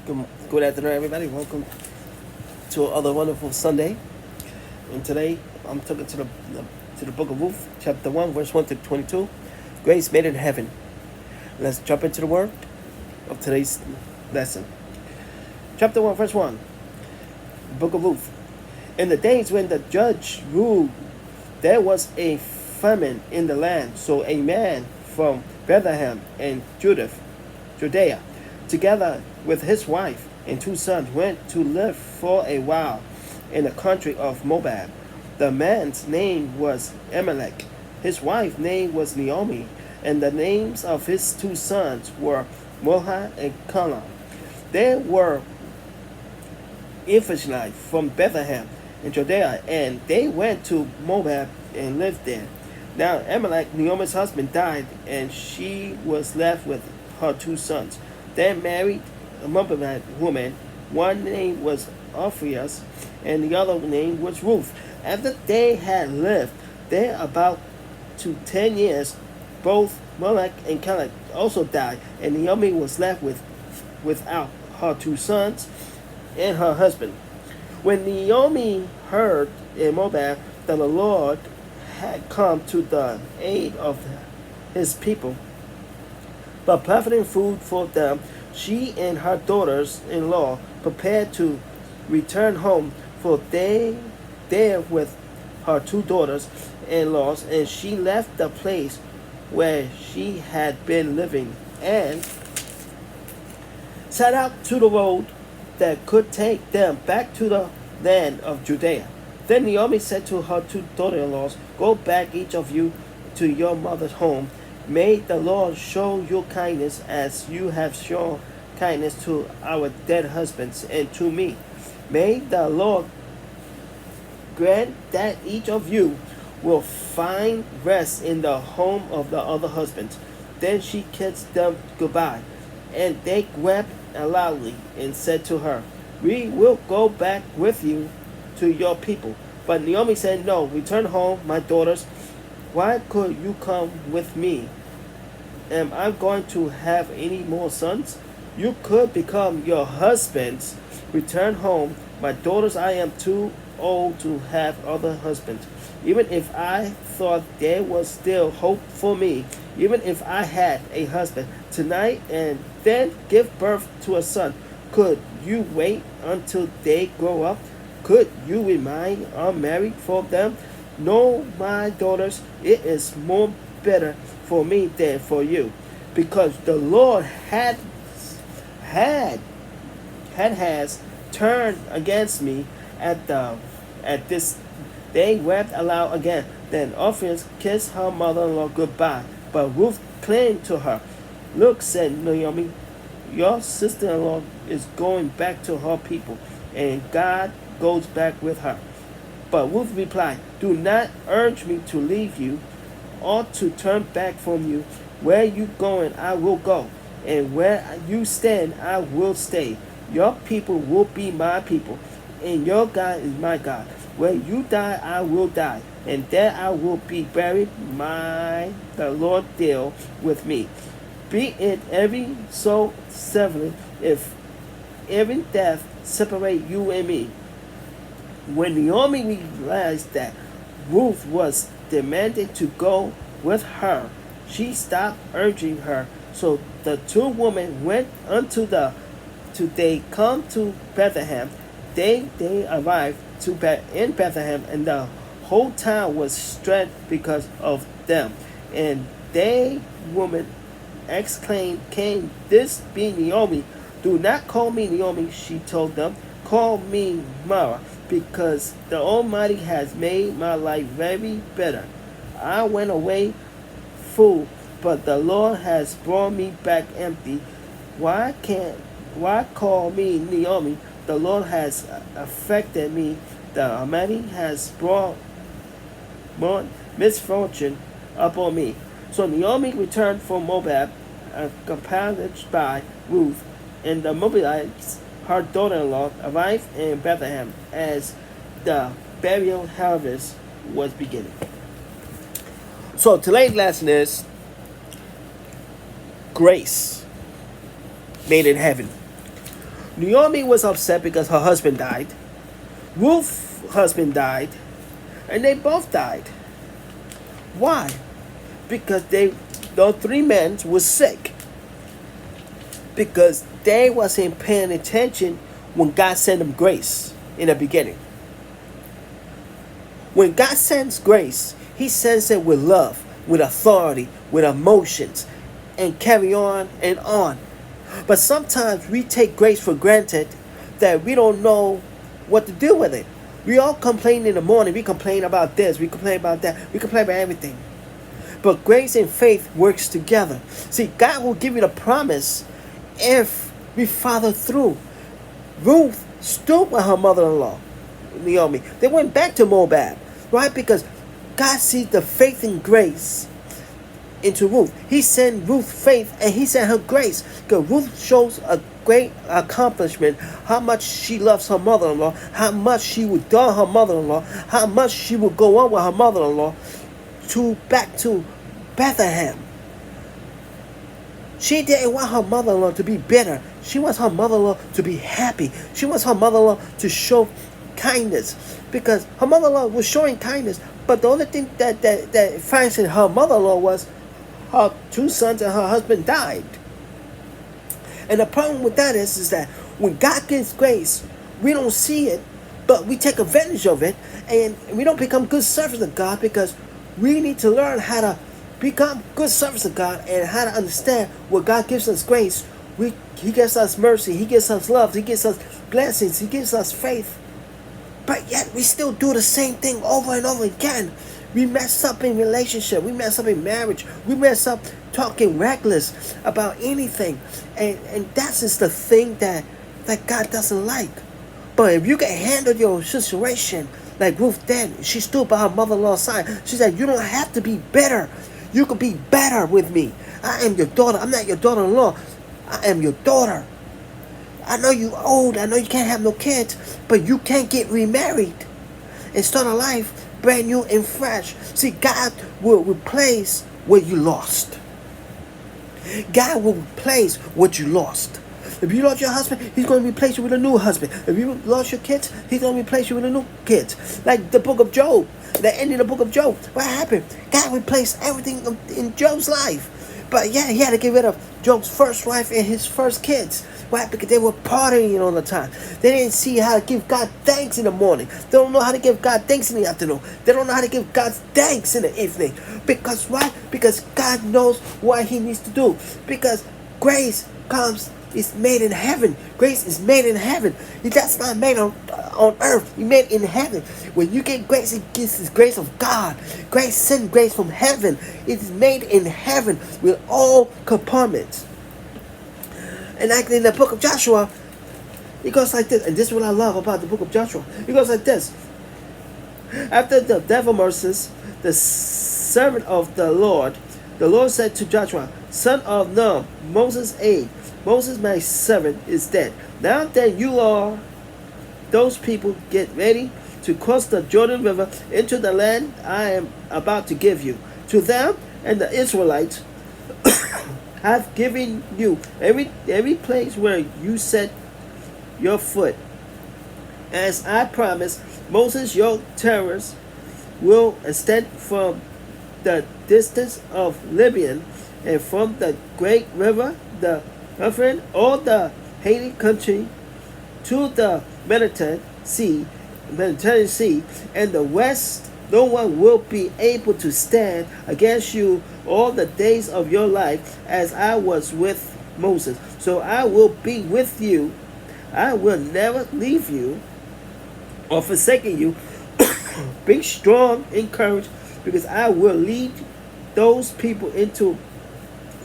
Good afternoon, everybody. Welcome to another wonderful Sunday. And today, I'm taking to the book of Ruth, chapter 1, verse 1 to 22. Grace made in heaven. Let's jump into the word of today's lesson. Chapter 1, verse 1. Book of Ruth. In the days when the judge ruled, there was a famine in the land. So a man from Bethlehem and Judea, together with his wife and 2 sons, went to live for a while in the country of Moab. The man's name was Elimelech. His wife's name was Naomi, and the names of his 2 sons were Moha and Kala. They were Ephraimites from Bethlehem in Judea, and they went to Moab and lived there. Now Elimelech, Naomi's husband, died, and she was left with her 2 sons. They married a Moabite woman. One name was Orpheus, and the other name was Ruth. After they had lived there about 10 years, both Elimelech and Caleb also died, and Naomi was left without her 2 sons and her husband. When Naomi heard in Moab that the Lord had come to the aid of his people, but providing food for them, she and her daughters-in-law prepared to return home, for they there with her 2 daughters-in-laws, and she left the place where she had been living and set out to the road that could take them back to the land of Judea. Then Naomi said to her 2 daughters-in-laws, "Go back, each of you, to your mother's home. May the Lord show you kindness as you have shown kindness to our dead husbands and to me. May the Lord grant that each of you will find rest in the home of the other husbands." Then she kissed them goodbye, and they wept loudly and said to her, "We will go back with you to your people." But Naomi said, "No, return home, my daughters. Why could you come with me? Am I going to have any more sons? You could become your husbands. Return home, my daughters. I am too old to have other husbands. Even if I thought there was still hope for me, even if I had a husband tonight and then give birth to a son, could you wait until they grow up? Could you remain unmarried for them? No, my daughters, it is more better for me than for you, because the Lord has turned against me at this." They wept aloud again. Then Orpheus kissed her mother-in-law goodbye, but Ruth clung to her. "Look," said Naomi, "your sister-in-law is going back to her people, and God goes back with her." But Ruth replied, "Do not urge me to leave you or to turn back from you. Where you going, I will go, and where you stand, I will stay. Your people will be my people, and your God is my God. Where you die, I will die, and there I will be buried. The Lord deal with me. Be it every so severely, if every death separate you and me." When Naomi realized that Ruth was demanding to go with her, she stopped urging her. So the 2 women went they come to Bethlehem. They arrived in Bethlehem, and the whole town was stressed because of them. And they women exclaimed, "Can this be Naomi?" "Do not call me Naomi," she told them. "Call me Mara, because the Almighty has made my life very better. I went away full, but the Lord has brought me back empty. Why call me Naomi? The Lord has affected me. The Almighty has brought misfortune upon me." So Naomi returned from Moab, accompanied by Ruth, and the Moabites, her daughter-in-law, arrived in Bethlehem as the burial harvest was beginning. So today's lesson is grace made in heaven. Naomi was upset because her husband died. Ruth's husband died, and they both died. Why? Because those three men were sick. Because they wasn't paying attention when God sent them grace in the beginning. When God sends grace, He sends it with love, with authority, with emotions, and carry on and on. But sometimes we take grace for granted that we don't know what to do with it. We all complain in the morning. We complain about this. We complain about that. We complain about everything. But grace and faith works together. See, God will give you the promise if we follow through. Ruth stood with her mother-in-law, Naomi. They went back to Moab, right? Because God sees the faith and grace into Ruth. He sent Ruth faith and He sent her grace. Because Ruth shows a great accomplishment, how much she loves her mother-in-law, how much she would do her mother-in-law, how much she would go on with her mother-in-law back to Bethlehem. She didn't want her mother-in-law to be bitter. She wants her mother-in-law to be happy. She wants her mother-in-law to show kindness. Because her mother-in-law was showing kindness. But the only thing that finds in her mother-in-law was her two sons and her husband died. And the problem with that is that when God gives grace, we don't see it, but we take advantage of it. And we don't become good servants of God because we need to learn how to become good servants of God and how to understand what God gives us grace. He gives us mercy. He gives us love. He gives us blessings. He gives us faith. But yet we still do the same thing over and over again. We mess up in relationship. We mess up in marriage. We mess up talking reckless about anything. And that's just the thing that God doesn't like. But if you can handle your situation like Ruth did, she stood by her mother-in-law's side. She said, you don't have to be bitter. You can be better with me. I am your daughter. I'm not your daughter-in-law. I am your daughter. I know you're old. I know you can't have no kids. But you can't get remarried and start a life brand new and fresh. See, God will replace what you lost. God will replace what you lost. If you lost your husband, He's going to replace you with a new husband. If you lost your kids, He's going to replace you with a new kids. Like the book of Job, the end of the book of Job. What happened? God replaced everything in Job's life. But yeah, He had to get rid of Job's first wife and his first kids. Why? Because they were partying all the time. They didn't see how to give God thanks in the morning. They don't know how to give God thanks in the afternoon. They don't know how to give God thanks in the evening. Because why? Because God knows what He needs to do. Because grace is made in heaven. Grace is made in heaven. That's not made on earth. It's made in heaven. When you get grace, it gives the grace of God. Grace sent grace from heaven. It is made in heaven with all compartments. And like in the book of Joshua, it goes like this. And this is what I love about the book of Joshua. It goes like this. After the death of Moses, the servant of the Lord said to Joshua, son of Nun, Moses' aide, Moses, my servant, is dead. Now that you are, those people, get ready to cross the Jordan River into the land I am about to give you. To them and the Israelites, I've given you every place where you set your foot. As I promised Moses, your terrors will extend from the distance of Libyan and from the great river, the Euphrates, all the Haiti country, to the Mediterranean Sea, and the west. No one will be able to stand against you all the days of your life, as I was with Moses. So I will be with you. I will never leave you or forsaken you. Be strong and courage, because I will lead those people into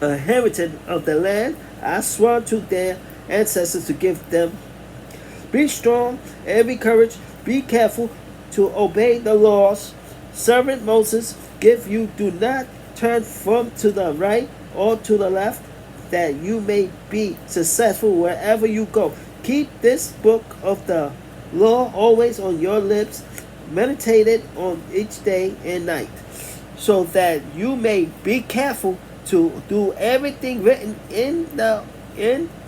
a heritage of the land I swore to their ancestors to give them. Be strong and be courage. Be careful to obey the laws servant Moses give you. Do not turn from to the right or to the left, that you may be successful wherever you go. Keep this book of the law always on your lips. Meditate it on each day and night, so that you may be careful to do everything written in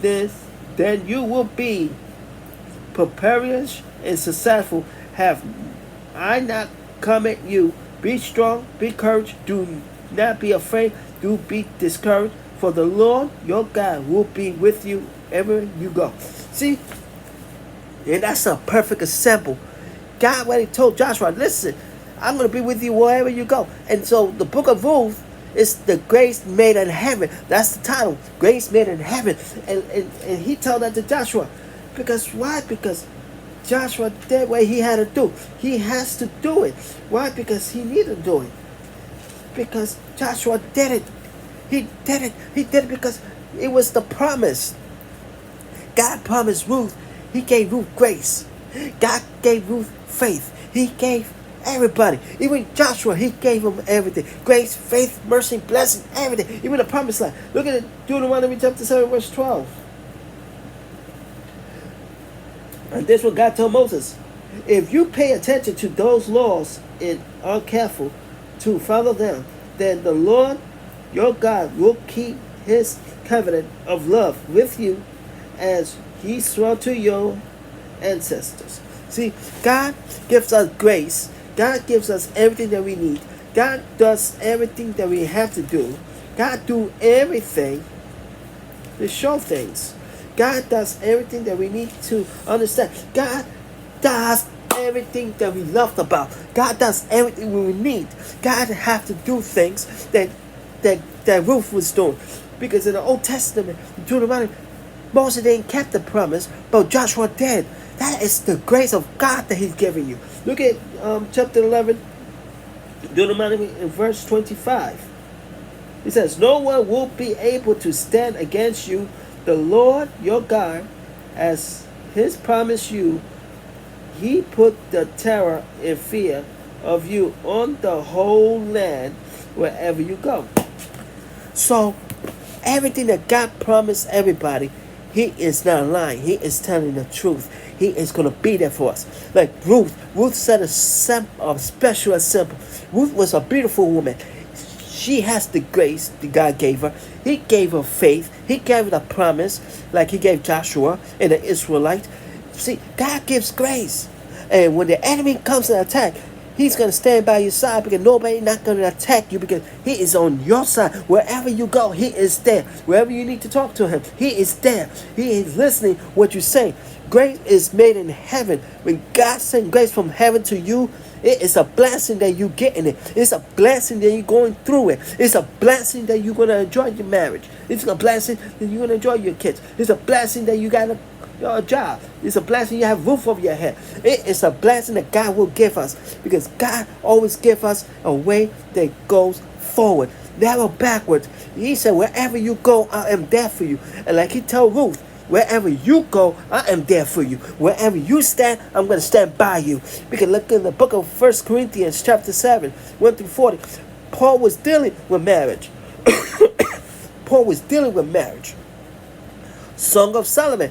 this then you will be prosperous and successful. Have I not come at you? Be strong, be courage, do not be afraid, do be discouraged, for the Lord your God will be with you wherever you go. See, and that's a perfect example. God already told Joshua, listen, I'm going to be with you wherever you go. And so the book of Ruth is the grace made in heaven. That's the title, grace made in heaven. And he told that to Joshua. Because why? Because Joshua did what he had to do. He has to do it. Why? Because he needed to do it. Because Joshua did it. He did it. He did it because it was the promise. God promised Ruth. He gave Ruth grace. God gave Ruth faith. He gave everybody. Even Joshua, he gave him everything. Grace, faith, mercy, blessing, everything. Even the promised land. Look at it. Deuteronomy chapter 7, verse 12. And this is what God told Moses. If you pay attention to those laws and are careful to follow them, then the Lord your God will keep his covenant of love with you as he swore to your ancestors. See, God gives us grace. God gives us everything that we need. God does everything that we have to do. God do everything to show things. God does everything that we need to understand. God does everything that we loved about. God does everything we need. God have to do things that Ruth was doing. Because in the Old Testament, Deuteronomy, Moses didn't keep the promise, but Joshua did. That is the grace of God that he's giving you. Look at chapter 11, Deuteronomy in verse 25. It says, no one will be able to stand against you. The Lord your God, as his promise you, he put the terror and fear of you on the whole land wherever you go. So, everything that God promised everybody, he is not lying. He is telling the truth. He is going to be there for us. Like Ruth. Ruth set a special example. Ruth was a beautiful woman. She has the grace that God gave her. He gave her faith. He gave her the promise like he gave Joshua and the Israelites. See, God gives grace. And when the enemy comes to attack, he's going to stand by your side because nobody not going to attack you because he is on your side. Wherever you go, he is there. Wherever you need to talk to him, he is there. He is listening what you say. Grace is made in heaven. When God sends grace from heaven to you, it is a blessing that you get in it. It's a blessing that you're going through it. It's a blessing that you're going to enjoy your marriage. It's a blessing that you're going to enjoy your kids. It's a blessing that you got a job. It's a blessing you have a roof over your head. It is a blessing that God will give us because God always gives us a way that goes forward, never backwards. He said, wherever you go, I am there for you. And like he told Ruth, wherever you go, I am there for you. Wherever you stand, I'm going to stand by you. We can look in the book of 1 Corinthians chapter 7, 1 through 40. Paul was dealing with marriage. Paul was dealing with marriage. Song of Solomon.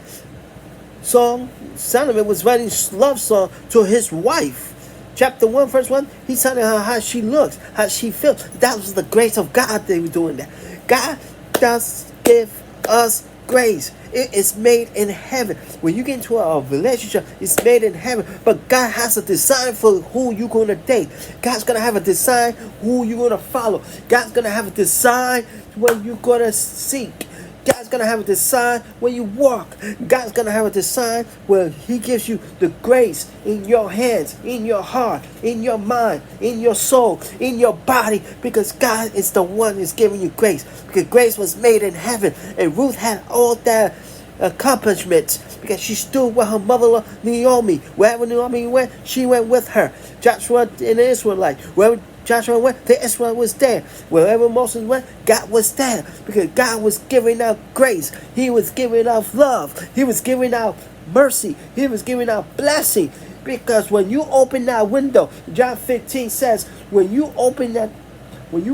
Solomon was writing love song to his wife. Chapter 1, verse 1, he's telling her how she looks, how she feels. That was the grace of God that he was doing that. God does give us grace. It is made in heaven. When you get into a relationship, it's made in heaven. But God has a design for who you're going to date. God's going to have a design who you're going to follow. God's going to have a design when you're going to seek. God's going to have a design when you walk. God's going to have a design where he gives you the grace in your hands, in your heart, in your mind, in your soul, in your body. Because God is the one who's giving you grace. Because grace was made in heaven. And Ruth had all that accomplishments because she stood with her mother Naomi. Wherever Naomi went, she went with her. Joshua and the Israelites. Wherever Joshua went, the Israel was there. Wherever Moses went, God was there. Because God was giving out grace. He was giving out love. He was giving out mercy. He was giving out blessing. Because when you open that window, John 15 says, when you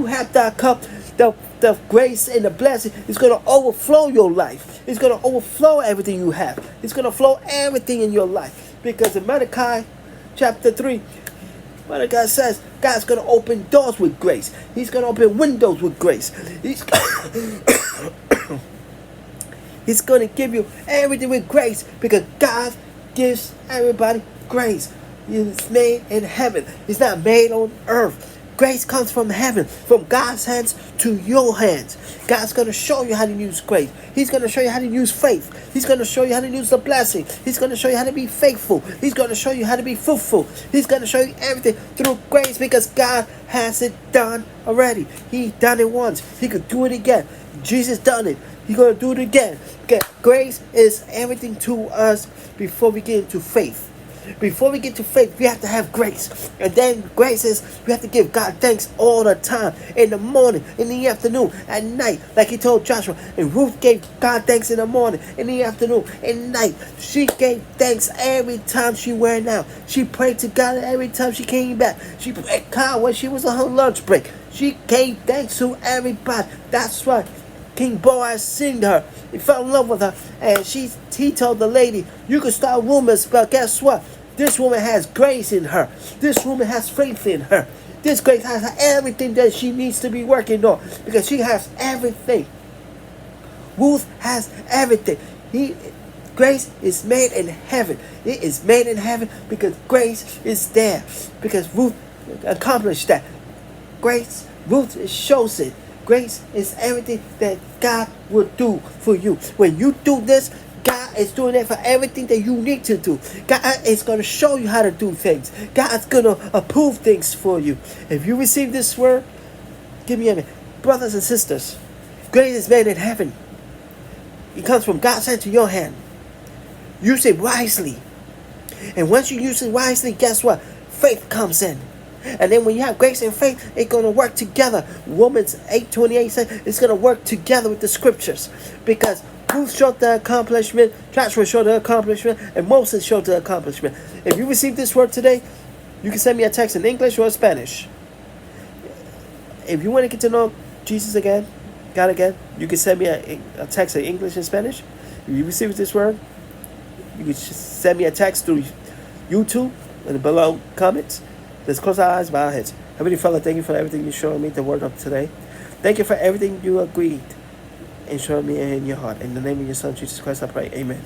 have that cup, the grace and the blessing is going to overflow your life. It's going to overflow everything you have. It's going to flow everything in your life. Because in Malachi chapter 3, Malachi says God's going to open doors with grace. He's going to open windows with grace. He's going to give you everything with grace because God gives everybody grace. It's made in heaven. It's not made on earth. Grace comes from heaven, from God's hands to your hands. God's going to show you how to use grace. He's going to show you how to use faith. He's going to show you how to use the blessing. He's going to show you how to be faithful. He's going to show you how to be fruitful. He's going to show you everything through grace because God has it done already. He done it once. He could do it again. Jesus done it. He's going to do it again. Okay. Grace is everything to us before we get into faith. Before we get to faith, we have to have grace. And then grace is we have to give God thanks all the time. In the morning, in the afternoon, at night. Like he told Joshua. And Ruth gave God thanks in the morning, in the afternoon, at night. She gave thanks every time she went out. She prayed to God every time she came back. She prayed God when she was on her lunch break. She gave thanks to everybody. That's right. King Boaz seen her. He fell in love with her. And he told the lady, you can start rumors, but guess what? This woman has grace in her. This woman has faith in her. This grace has everything that she needs to be working on because she has everything. Ruth has everything. Grace is made in heaven. It is made in heaven because grace is there. Because Ruth accomplished that. Ruth shows it. Grace is everything that God will do for you. When you do this, God is doing it for everything that you need to do. God is going to show you how to do things. God's going to approve things for you. If you receive this word, give me a minute. Brothers and sisters, grace is made in heaven. It comes from God's hand to your hand. Use it wisely. And once you use it wisely, guess what? Faith comes in. And then when you have grace and faith, it's going to work together. Romans 8:28 says it's going to work together with the scriptures. Because Ruth showed the accomplishment, Joshua showed the accomplishment, and Moses showed the accomplishment. If you receive this word today, you can send me a text in English or Spanish. If you want to get to know Jesus again, God again, you can send me a text in English and Spanish. If you receive this word, you can just send me a text through YouTube in the below comments. Let's close our eyes, bow our heads. Heavenly Father, thank you for everything you showed me, the word of today. Thank you for everything you agreed and showed me in your heart. In the name of your Son, Jesus Christ, I pray. Amen.